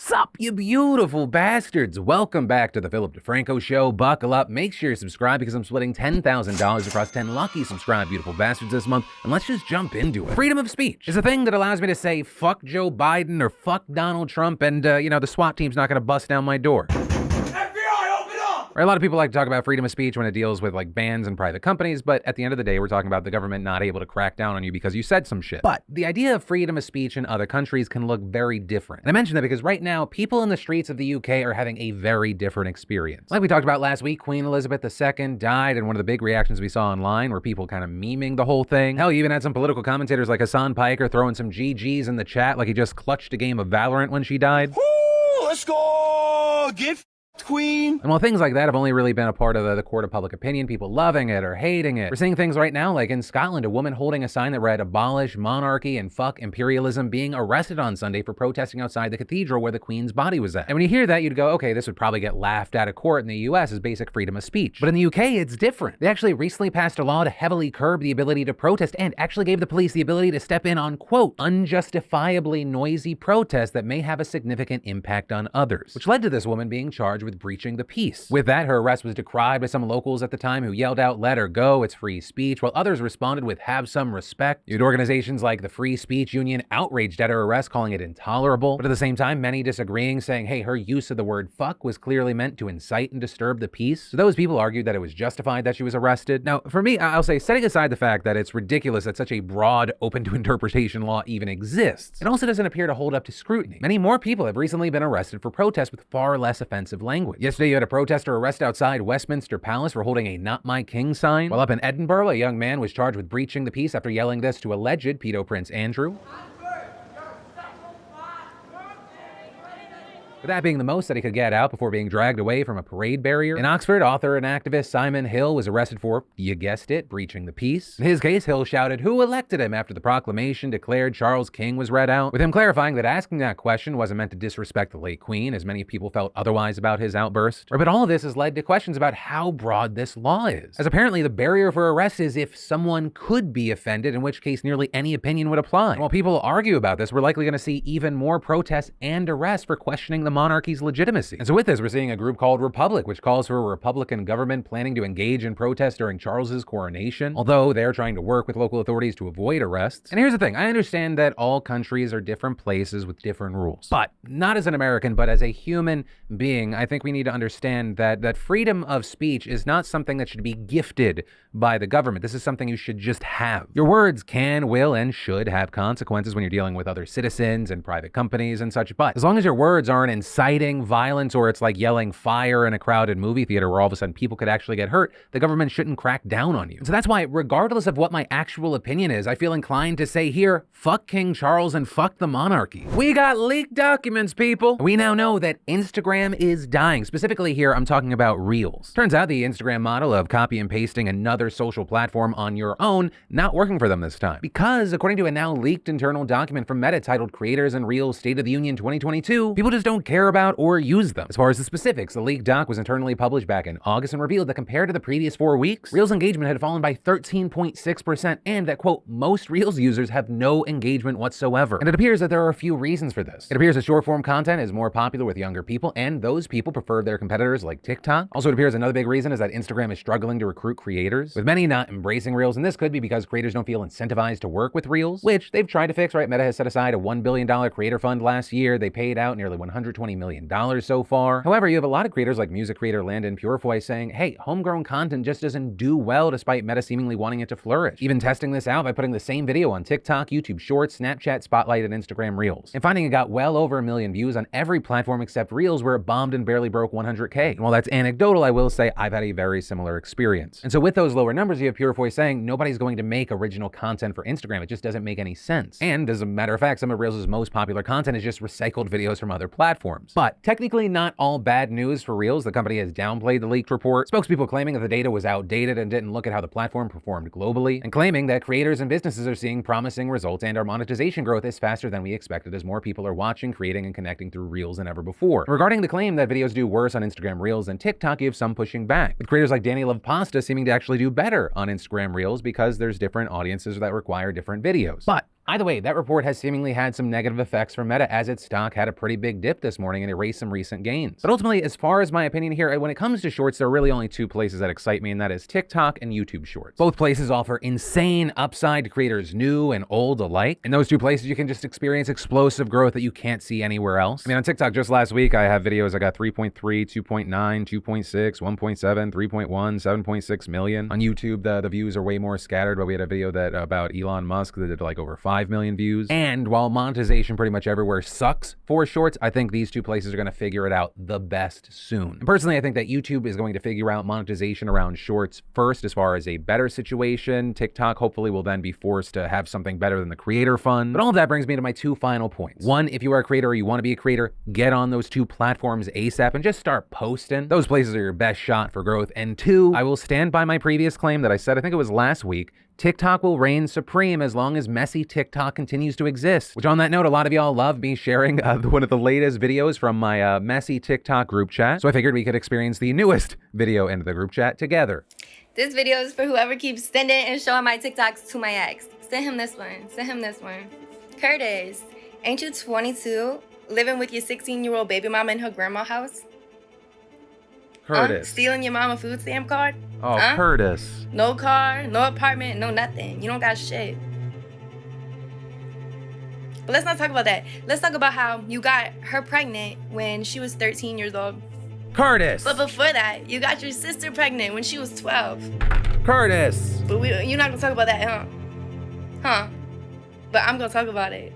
Sup, you beautiful bastards! Welcome back to the Philip DeFranco Show. Buckle up, make sure you subscribe because I'm splitting $10,000 across 10 lucky subscribed beautiful bastards this month, and let's just jump into it. Freedom of speech is a thing that allows me to say fuck Joe Biden or fuck Donald Trump and, the SWAT team's not gonna bust down my door. Right, a lot of people like to talk about freedom of speech when it deals with like bans and private companies, but at the end of the day, we're talking about the government not able to crack down on you because you said some shit. But the idea of freedom of speech in other countries can look very different. And I mention that because right now, people in the streets of the UK are having a very different experience. Like we talked about last week, Queen Elizabeth II died, and one of the big reactions we saw online were people kind of memeing the whole thing. Hell, you even had some political commentators like Hassan Piker throwing some GGs in the chat like he just clutched a game of Valorant when she died. Woo, let's go! Get Queen. And while things like that have only really been a part of the court of public opinion, people loving it or hating it, we're seeing things right now like in Scotland, a woman holding a sign that read "Abolish monarchy and fuck imperialism" being arrested on Sunday for protesting outside the cathedral where the Queen's body was at. And when you hear that, you'd go, okay, this would probably get laughed out of court in the US as basic freedom of speech. But in the UK, it's different. They actually recently passed a law to heavily curb the ability to protest and actually gave the police the ability to step in on, quote, unjustifiably noisy protests that may have a significant impact on others, which led to this woman being charged with breaching the peace. With that, her arrest was decried by some locals at the time who yelled out, "Let her go, it's free speech," while others responded with, "Have some respect." You had organizations like the Free Speech Union outraged at her arrest, calling it intolerable, but at the same time, many disagreeing, saying, hey, her use of the word fuck was clearly meant to incite and disturb the peace. So those people argued that it was justified that she was arrested. Now, for me, I'll say, setting aside the fact that it's ridiculous that such a broad, open to interpretation law even exists, it also doesn't appear to hold up to scrutiny. Many more people have recently been arrested for protests with far less offensive language. Yesterday, you had a protester arrested outside Westminster Palace for holding a "Not My King" sign, while up in Edinburgh, a young man was charged with breaching the peace after yelling this to alleged pedo Prince Andrew. With that being the most that he could get out before being dragged away from a parade barrier. In Oxford, author and activist Simon Hill was arrested for, you guessed it, breaching the peace. In his case, Hill shouted who elected him after the proclamation declared Charles King was read out, with him clarifying that asking that question wasn't meant to disrespect the late Queen, as many people felt otherwise about his outburst. But all of this has led to questions about how broad this law is, as apparently the barrier for arrest is if someone could be offended, in which case nearly any opinion would apply. And while people argue about this, we're likely going to see even more protests and arrests for questioning the monarchy's legitimacy. And so with this, we're seeing a group called Republic, which calls for a Republican government planning to engage in protests during Charles's coronation, although they're trying to work with local authorities to avoid arrests. And here's the thing, I understand that all countries are different places with different rules, but not as an American, but as a human being, I think we need to understand that freedom of speech is not something that should be gifted by the government. This is something you should just have. Your words can, will, and should have consequences when you're dealing with other citizens and private companies and such, but as long as your words aren't inciting violence or it's like yelling fire in a crowded movie theater where all of a sudden people could actually get hurt, the government shouldn't crack down on you. So that's why, regardless of what my actual opinion is, I feel inclined to say here, fuck King Charles and fuck the monarchy. We got leaked documents, people. We now know that Instagram is dying. Specifically here, I'm talking about Reels. Turns out the Instagram model of copy and pasting another social platform on your own, not working for them this time. Because according to a now leaked internal document from Meta titled Creators and Reels State of the Union 2022, people just don't care about or use them. As far as the specifics, the leaked doc was internally published back in August and revealed that compared to the previous 4 weeks, Reels engagement had fallen by 13.6% and that, quote, most Reels users have no engagement whatsoever. And it appears that there are a few reasons for this. It appears that short form content is more popular with younger people and those people prefer their competitors like TikTok. Also, it appears another big reason is that Instagram is struggling to recruit creators, with many not embracing Reels, and this could be because creators don't feel incentivized to work with Reels, which they've tried to fix, right? Meta has set aside a $1 billion creator fund last year. They paid out nearly $120 million so far. However, you have a lot of creators like music creator Landon Purefoy saying, hey, homegrown content just doesn't do well despite Meta seemingly wanting it to flourish. Even testing this out by putting the same video on TikTok, YouTube Shorts, Snapchat, Spotlight, and Instagram Reels, and finding it got well over 1 million views on every platform except Reels, where it bombed and barely broke 100K. And while that's anecdotal, I will say I've had a very similar experience. And so with those lower numbers, you have Purefoy saying nobody's going to make original content for Instagram. It just doesn't make any sense. And as a matter of fact, some of Reels' most popular content is just recycled videos from other platforms. But technically not all bad news for Reels. The company has downplayed the leaked report, spokespeople claiming that the data was outdated and didn't look at how the platform performed globally, and claiming that creators and businesses are seeing promising results and our monetization growth is faster than we expected as more people are watching, creating, and connecting through Reels than ever before. Regarding the claim that videos do worse on Instagram Reels than TikTok, you have some pushing back, with creators like Danny Love Pasta seeming to actually do better on Instagram Reels because there's different audiences that require different videos. But Either way, that report has seemingly had some negative effects for Meta, as its stock had a pretty big dip this morning and erased some recent gains. But ultimately, as far as my opinion here, when it comes to shorts, there are really only two places that excite me, and that is TikTok and YouTube Shorts. Both places offer insane upside to creators new and old alike. In those two places, you can just experience explosive growth that you can't see anywhere else. I mean, on TikTok just last week, I have videos, I got 3.3, 2.9, 2.6, 1.7, 3.1, 7.6 million. On YouTube, the views are way more scattered, but we had a video that about Elon Musk that did like over 5 million views. And while monetization pretty much everywhere sucks for shorts, I think these two places are going to figure it out the best soon. And personally, I think that YouTube is going to figure out monetization around shorts first as far as a better situation. TikTok hopefully will then be forced to have something better than the creator fund. But all of that brings me to my two final points. One, if you are a creator or you want to be a creator, get on those two platforms ASAP and just start posting. Those places are your best shot for growth. And two, I will stand by my previous claim that I said, I think it was last week, TikTok will reign supreme as long as messy TikTok continues to exist. Which on that note, a lot of y'all love me sharing one of the latest videos from my messy TikTok group chat. So I figured we could experience the newest video into the group chat together. This video is for whoever keeps sending and showing my TikToks to my ex. Send him this one. Send him this one. Curtis, ain't you 22 living with your 16-year-old baby mama in her grandma's house? Curtis. Stealing your mama food stamp card? Oh, Curtis. No car, no apartment, no nothing. You don't got shit. But let's not talk about that. Let's talk about how you got her pregnant when she was 13 years old. Curtis. But before that, you got your sister pregnant when she was 12. Curtis. But you're not gonna talk about that, huh? Huh? But I'm gonna talk about it.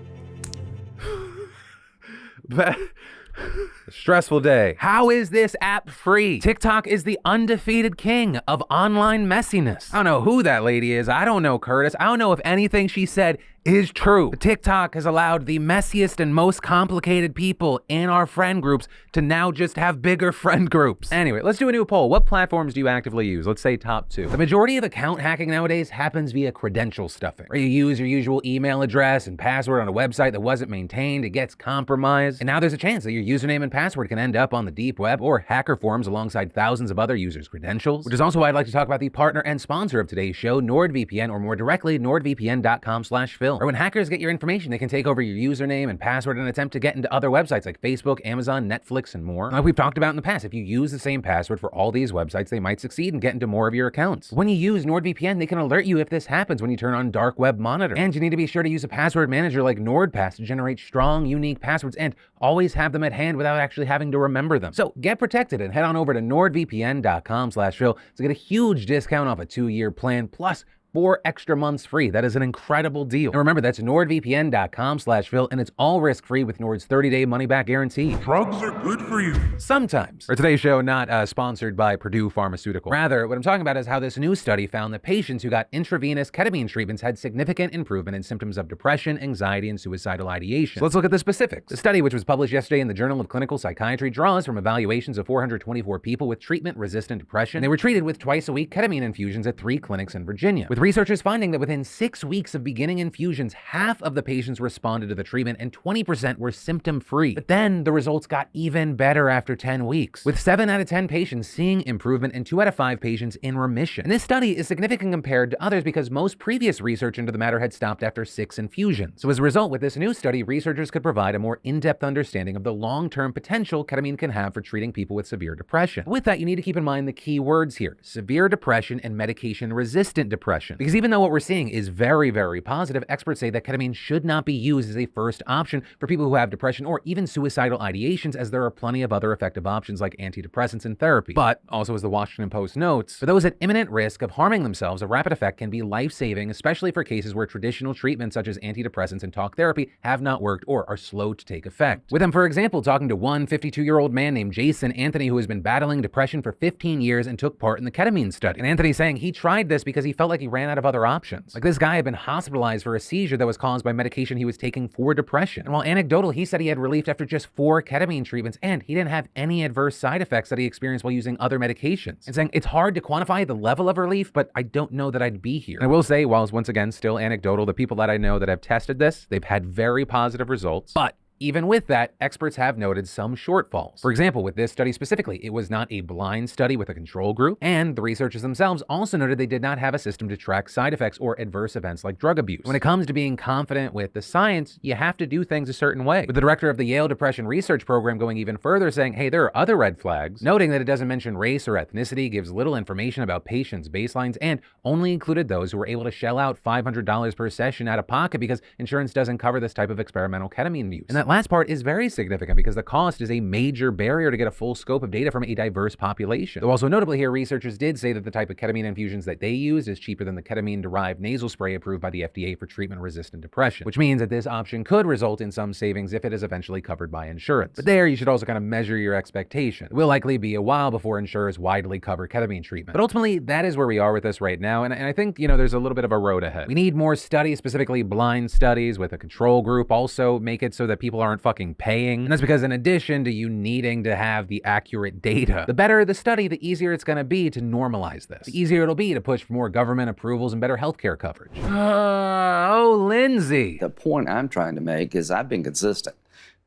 Stressful day. How is this app free? TikTok is the undefeated king of online messiness. I don't know who that lady is. I don't know Curtis. I don't know if anything she said is true. But TikTok has allowed the messiest and most complicated people in our friend groups to now just have bigger friend groups. Anyway, let's do a new poll. What platforms do you actively use? Let's say top two. The majority of account hacking nowadays happens via credential stuffing, where you use your usual email address and password on a website that wasn't maintained, it gets compromised, and now there's a chance that your username and password can end up on the deep web or hacker forums alongside thousands of other users' credentials, which is also why I'd like to talk about the partner and sponsor of today's show, NordVPN, or more directly, nordvpn.com/Phil. Or when hackers get your information, they can take over your username and password and attempt to get into other websites like Facebook, Amazon, Netflix, and more. Like we've talked about in the past, if you use the same password for all these websites, they might succeed and get into more of your accounts. When you use NordVPN, they can alert you if this happens when you turn on Dark Web Monitor. And you need to be sure to use a password manager like NordPass to generate strong, unique passwords and always have them at hand without actually having to remember them. So get protected and head on over to nordvpn.com/Phil to get a huge discount off a 2-year plan plus 4 extra months free. That is an incredible deal. And remember, that's nordvpn.com/Phil, and it's all risk-free with Nord's 30-day money-back guarantee. Drugs are good for you. Sometimes. Or today's show, not sponsored by Purdue Pharmaceutical. Rather, what I'm talking about is how this new study found that patients who got intravenous ketamine treatments had significant improvement in symptoms of depression, anxiety, and suicidal ideation. So let's look at the specifics. The study, which was published yesterday in the Journal of Clinical Psychiatry, draws from evaluations of 424 people with treatment-resistant depression. They were treated with twice-a-week ketamine infusions at 3 clinics in Virginia, with researchers finding that within 6 weeks of beginning infusions, half of the patients responded to the treatment and 20% were symptom-free. But then the results got even better after 10 weeks, with 7 out of 10 patients seeing improvement and 2 out of 5 patients in remission. And this study is significant compared to others because most previous research into the matter had stopped after 6 infusions. So as a result, with this new study, researchers could provide a more in-depth understanding of the long-term potential ketamine can have for treating people with severe depression. With that, you need to keep in mind the key words here: severe depression and medication-resistant depression. Because even though what we're seeing is very, very positive, experts say that ketamine should not be used as a first option for people who have depression or even suicidal ideations, as there are plenty of other effective options like antidepressants and therapy. But also, as the Washington Post notes, for those at imminent risk of harming themselves, a rapid effect can be life-saving, especially for cases where traditional treatments such as antidepressants and talk therapy have not worked or are slow to take effect. With them, for example, talking to one 52-year-old man named Jason Anthony who has been battling depression for 15 years and took part in the ketamine study. And Anthony saying he tried this because he felt like he ran out of other options. Like, this guy had been hospitalized for a seizure that was caused by medication he was taking for depression. And while anecdotal, he said he had relief after just 4 ketamine treatments and he didn't have any adverse side effects that he experienced while using other medications. And saying it's hard to quantify the level of relief, but I don't know that I'd be here. And I will say, while it's once again still anecdotal, the people that I know that have tested this, they've had very positive results. But even with that, experts have noted some shortfalls. For example, with this study specifically, it was not a blind study with a control group, and the researchers themselves also noted they did not have a system to track side effects or adverse events like drug abuse. When it comes to being confident with the science, you have to do things a certain way. With the director of the Yale Depression Research Program going even further, saying, hey, there are other red flags, noting that it doesn't mention race or ethnicity, gives little information about patients' baselines, and only included those who were able to shell out $500 per session out of pocket because insurance doesn't cover this type of experimental ketamine use. And that last part is very significant because the cost is a major barrier to get a full scope of data from a diverse population. Though also notably here, researchers did say that the type of ketamine infusions that they used is cheaper than the ketamine-derived nasal spray approved by the FDA for treatment-resistant depression, which means that this option could result in some savings if it is eventually covered by insurance. But there, you should also kind of measure your expectation. It will likely be a while before insurers widely cover ketamine treatment. But ultimately, that is where we are with this right now, and I think, there's a little bit of a road ahead. We need more studies, specifically blind studies with a control group. Also make it so that people aren't fucking paying. And that's because in addition to you needing to have the accurate data, the better the study, the easier it's going to be to normalize this. The easier it'll be to push for more government approvals and better healthcare coverage. Oh, Lindsay. The point I'm trying to make is I've been consistent.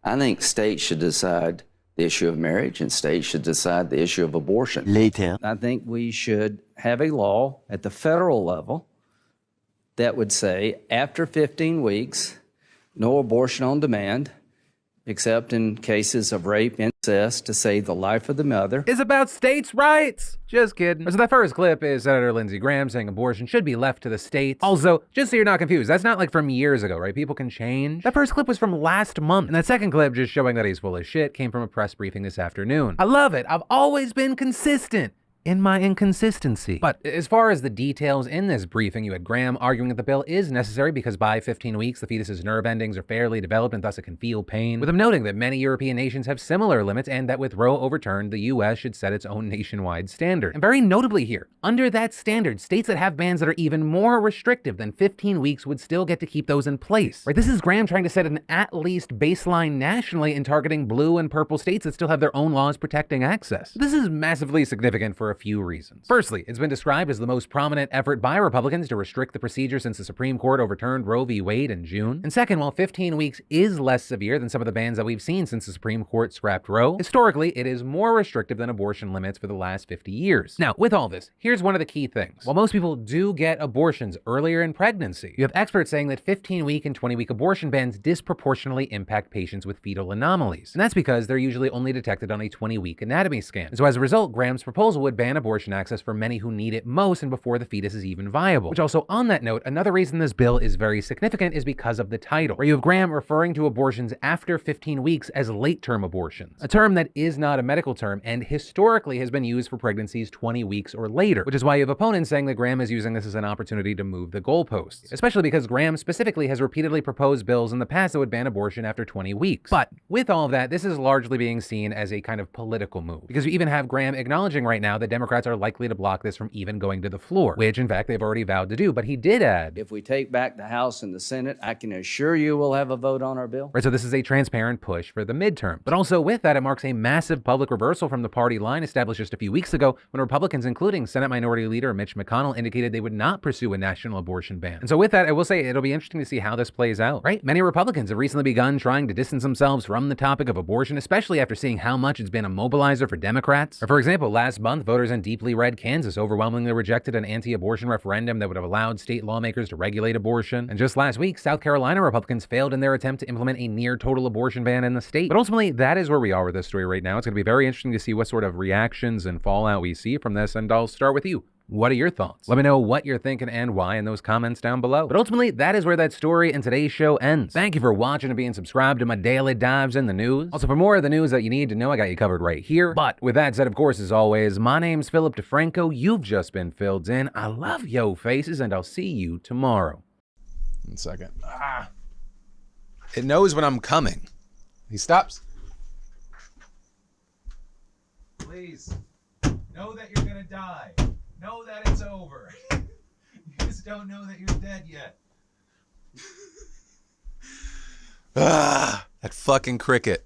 I think states should decide the issue of marriage and states should decide the issue of abortion. Later. I think we should have a law at the federal level that would say after 15 weeks, no abortion on demand, except in cases of rape, incest, to save the life of the mother. Is about states' rights. Just kidding. So that first clip is Senator Lindsey Graham saying abortion should be left to the states. Also, just so you're not confused, that's not like from years ago, right? People can change. That first clip was from last month. And that second clip, just showing that he's full of shit, came from a press briefing this afternoon. I love it. I've always been consistent in my inconsistency. But as far as the details in this briefing, you had Graham arguing that the bill is necessary because by 15 weeks, the fetus's nerve endings are fairly developed and thus it can feel pain, with him noting that many European nations have similar limits and that with Roe overturned, the US should set its own nationwide standard. And very notably here, under that standard, states that have bans that are even more restrictive than 15 weeks would still get to keep those in place. Right? This is Graham trying to set an at least baseline nationally and targeting blue and purple states that still have their own laws protecting access. This is massively significant for a few reasons. Firstly, it's been described as the most prominent effort by Republicans to restrict the procedure since the Supreme Court overturned Roe v. Wade in June. And second, while 15 weeks is less severe than some of the bans that we've seen since the Supreme Court scrapped Roe, historically, it is more restrictive than abortion limits for the last 50 years. Now, with all this, here's one of the key things. While most people do get abortions earlier in pregnancy, you have experts saying that 15-week and 20-week abortion bans disproportionately impact patients with fetal anomalies. And that's because they're usually only detected on a 20-week anatomy scan. And so as a result, Graham's proposal would ban abortion access for many who need it most and before the fetus is even viable. Which also, on that note, another reason this bill is very significant is because of the title, where you have Graham referring to abortions after 15 weeks as late-term abortions, a term that is not a medical term and historically has been used for pregnancies 20 weeks or later, which is why you have opponents saying that Graham is using this as an opportunity to move the goalposts, especially because Graham specifically has repeatedly proposed bills in the past that would ban abortion after 20 weeks. But with all of that, this is largely being seen as a kind of political move, because you even have Graham acknowledging right now that Democrats are likely to block this from even going to the floor, which in fact they've already vowed to do. But he did add, If we take back the House and the Senate, I can assure you we'll have a vote on our bill. right, so this is a transparent push for the midterm. But also with that, it marks a massive public reversal from the party line established just a few weeks ago when Republicans, including Senate Minority Leader Mitch McConnell, indicated they would not pursue a national abortion ban. And so with that, I will say it'll be interesting to see how this plays out, right? Many Republicans have recently begun trying to distance themselves from the topic of abortion, especially after seeing how much it's been a mobilizer for Democrats. Or for example, last month, voters in deeply red Kansas overwhelmingly rejected an anti-abortion referendum that would have allowed state lawmakers to regulate abortion. And just last week, South Carolina Republicans failed in their attempt to implement a near total abortion ban in the state. But ultimately, that is where we are with this story right now. It's going to be very interesting to see what sort of reactions and fallout we see from this, and I'll start with you. What are your thoughts? Let me know what you're thinking and why in those comments down below. But ultimately, that is where that story and today's show ends. Thank you for watching and being subscribed to my daily dives in the news. Also, for more of the news that you need to know, I got you covered right here. But with that said, of course, as always, my name's Philip DeFranco. You've just been filled in. I love yo faces, and I'll see you tomorrow. 1 second. It knows when I'm coming. He stops. Please, know that you're gonna die. Know that it's over. You just don't know that you're dead yet. That fucking cricket.